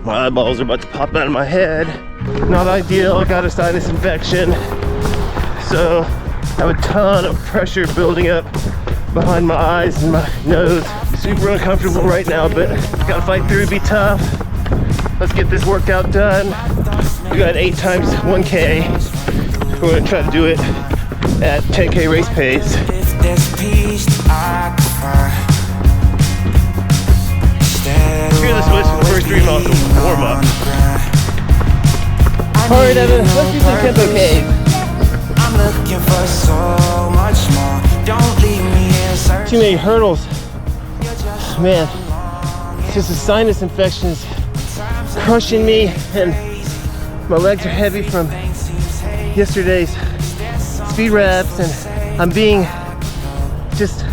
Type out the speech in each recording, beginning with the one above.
My eyeballs are about to pop out of my head. Not ideal, I got a sinus infection. So I have a ton of pressure building up behind my eyes and my nose. Super uncomfortable right now, but gotta fight through, be tough. Let's get this workout done. We got 8 times 1K. We're gonna try to do it at 10K race pace. Here, let's switch the first 3 miles to warm up. Alright, Evan, let's do some tempo Ks. I'm looking for so much more. Don't leave me here. Too many hurdles. Man, it's just a sinus infection is crushing me, and my legs are heavy from yesterday's speed reps, and I'm being just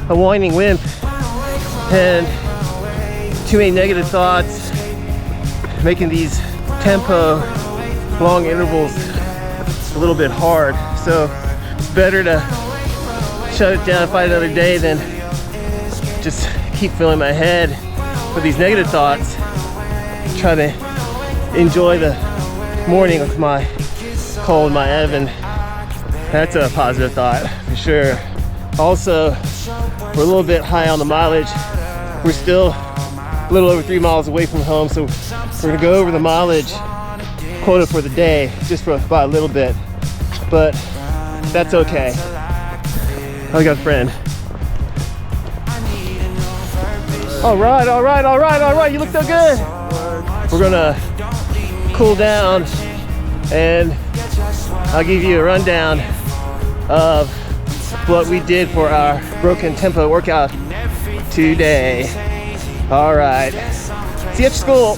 a whining wimp, and too many negative thoughts, making these tempo long intervals a little bit hard. So it's better to shut it down and fight another day than just keep filling my head with these negative thoughts. Try to enjoy the morning with my Cole and my Evan. That's a positive thought for sure. Also, we're a little bit high on the mileage. We're still a little over 3 miles away from home, so we're gonna go over the mileage quota for the day just for about a little bit, but that's okay. I got a friend. All right, you look so good. We're gonna cool down and I'll give you a rundown of what we did for our broken tempo workout today. All right, see you at school.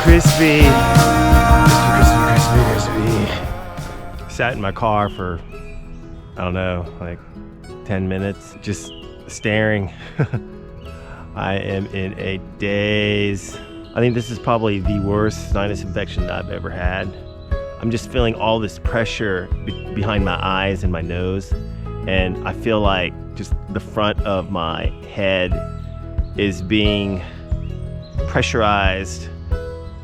Crispy. Sat in my car for, I don't know, like 10 minutes, just staring. I am in a daze. I think this is probably the worst sinus infection that I've ever had. I'm just feeling all this pressure behind my eyes and my nose, and I feel like just the front of my head is being pressurized.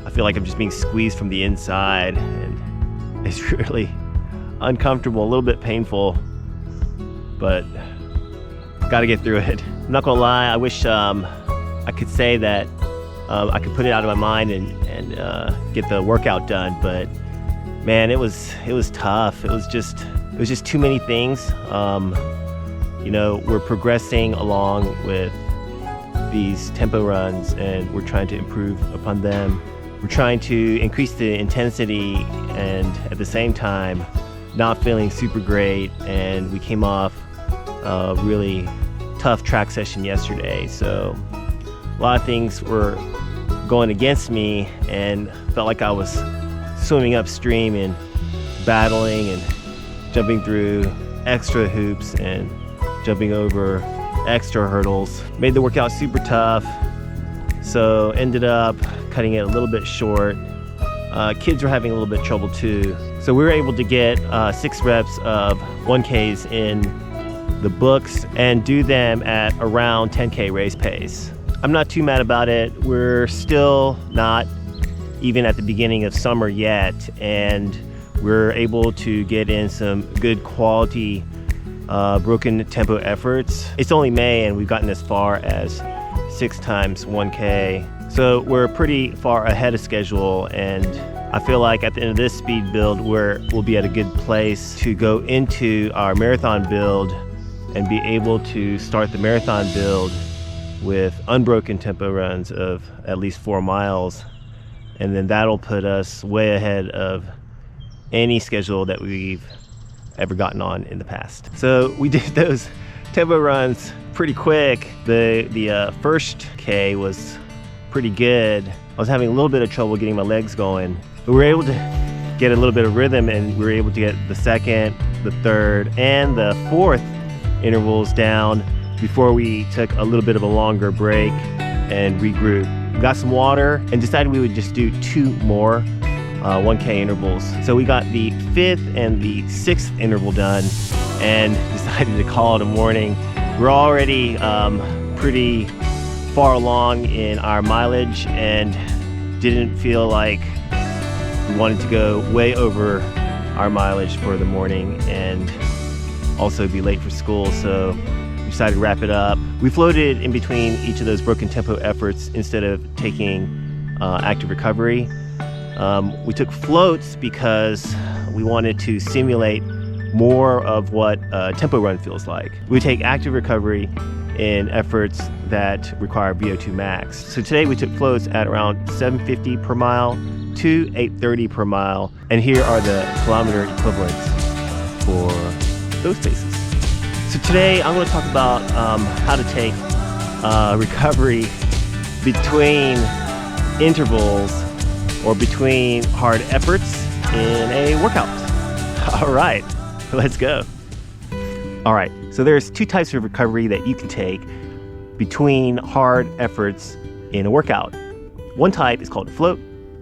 I feel like I'm just being squeezed from the inside, and it's really uncomfortable, a little bit painful, but gotta get through it. I'm not gonna lie, I wish I could say that I could put it out of my mind and get the workout done, but man, it was tough. It was just too many things. You know, we're progressing along with these tempo runs, and we're trying to improve upon them. We're trying to increase the intensity, and at the same time not feeling super great, and we came off a really tough track session yesterday, so a lot of things were going against me, and felt like I was swimming upstream and battling and jumping through extra hoops and jumping over extra hurdles. Made the workout super tough, so ended up cutting it a little bit short. Kids were having a little bit of trouble too, so we were able to get 6 reps of 1Ks in the books and do them at around 10K race pace. I'm not too mad about it. We're still not even at the beginning of summer yet, and we're able to get in some good quality broken tempo efforts. It's only May and we've gotten as far as 6 times 1K. So we're pretty far ahead of schedule, and I feel like at the end of this speed build we'll be at a good place to go into our marathon build and be able to start the marathon build with unbroken tempo runs of at least 4 miles, and then that'll put us way ahead of any schedule that we've ever gotten on in the past. So we did those tempo runs pretty quick. The first K was pretty good. I was having a little bit of trouble getting my legs going, but we were able to get a little bit of rhythm, and we were able to get the second, the third, and the fourth intervals down before we took a little bit of a longer break and regroup. Got some water and decided we would just do 2 more 1K intervals. So we got the 5th and the 6th interval done and decided to call it a morning. We're already pretty far along in our mileage and didn't feel like we wanted to go way over our mileage for the morning and also be late for school, so we decided to wrap it up. We floated in between each of those broken tempo efforts instead of taking active recovery. We took floats because we wanted to simulate more of what a tempo run feels like. We take active recovery in efforts that require VO2 max. So today we took floats at around 750 per mile to 830 per mile. And here are the kilometer equivalents for those paces. So today I'm going to talk about how to take recovery between intervals or between hard efforts in a workout. All right, let's go. All right, so there's 2 types of recovery that you can take between hard efforts in a workout. One type is called float,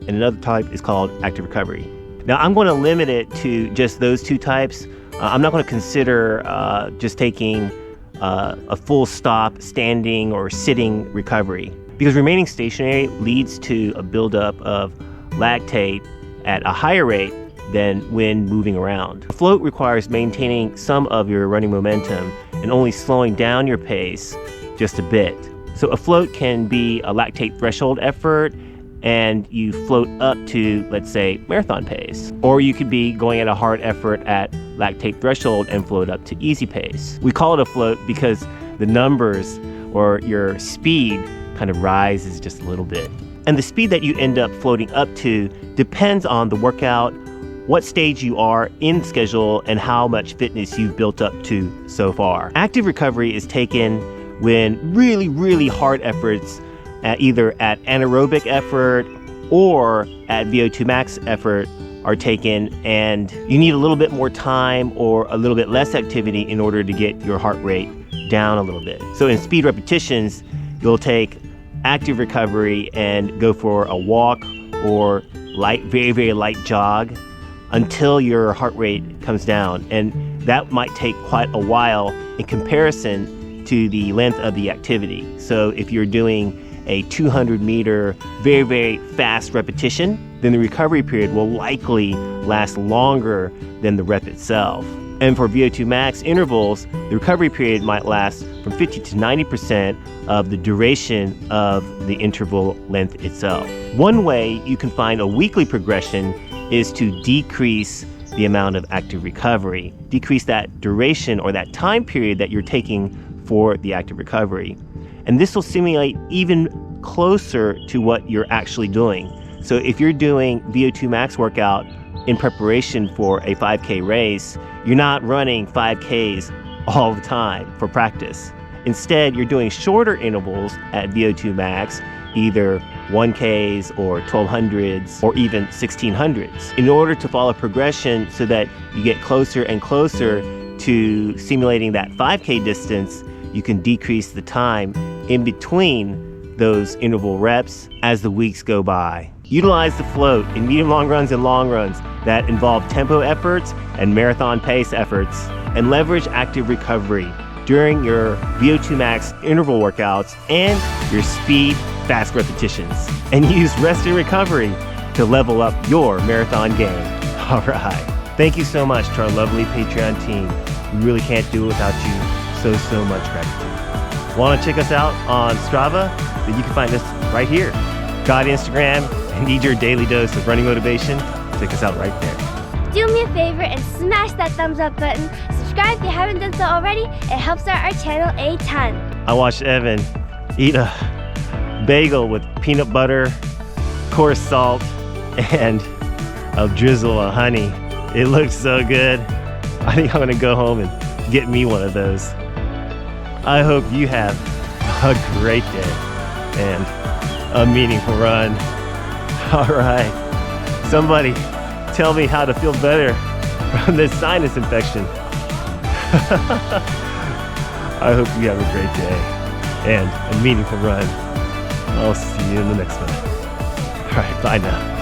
and another type is called active recovery. Now I'm going to limit it to just those 2 types. I'm not going to consider just taking a full stop, standing or sitting recovery, because remaining stationary leads to a buildup of lactate at a higher rate than when moving around. A float requires maintaining some of your running momentum and only slowing down your pace just a bit. So a float can be a lactate threshold effort and you float up to, let's say, marathon pace. Or you could be going at a hard effort at lactate threshold and float up to easy pace. We call it a float because the numbers or your speed kind of rises just a little bit. And the speed that you end up floating up to depends on the workout, what stage you are in the schedule, and how much fitness you've built up to so far. Active recovery is taken when really, really hard efforts, either at anaerobic effort or at VO2 max effort, are taken, and you need a little bit more time or a little bit less activity in order to get your heart rate down a little bit. So in speed repetitions, you'll take active recovery and go for a walk or light, very, very light jog until your heart rate comes down. And that might take quite a while in comparison to the length of the activity. So if you're doing a 200 meter, very, very fast repetition, then the recovery period will likely last longer than the rep itself. And for VO2 max intervals, the recovery period might last from 50 to 90% of the duration of the interval length itself. One way you can find a weekly progression is to decrease the amount of active recovery, decrease that duration or that time period that you're taking for the active recovery. And this will simulate even closer to what you're actually doing. So if you're doing VO2 max workout in preparation for a 5K race, you're not running 5Ks all the time for practice. Instead, you're doing shorter intervals at VO2 max, either 1Ks or 1200s or even 1600s, in order to follow progression so that you get closer and closer to simulating that 5K distance. You can decrease the time in between those interval reps as the weeks go by. Utilize the float in medium long runs and long runs that involve tempo efforts and marathon pace efforts, and leverage active recovery during your VO2 max interval workouts and your speed fast repetitions. And use rest and recovery to level up your marathon game. All right. Thank you so much to our lovely Patreon team. We really can't do it without you. So much gratitude. Want to check us out on Strava? Then you can find us right here. Got Instagram and need your daily dose of running motivation? Check us out right there. Do me a favor and smash that thumbs up button. Subscribe if you haven't done so already. It helps out our channel a ton. I watched Evan eat a bagel with peanut butter, coarse salt, and a drizzle of honey. It looked so good. I think I'm gonna go home and get me one of those. I hope you have a great day and a meaningful run. All right, somebody tell me how to feel better from this sinus infection. I hope you have a great day and a meaningful run. I'll see you in the next one. All right, bye now.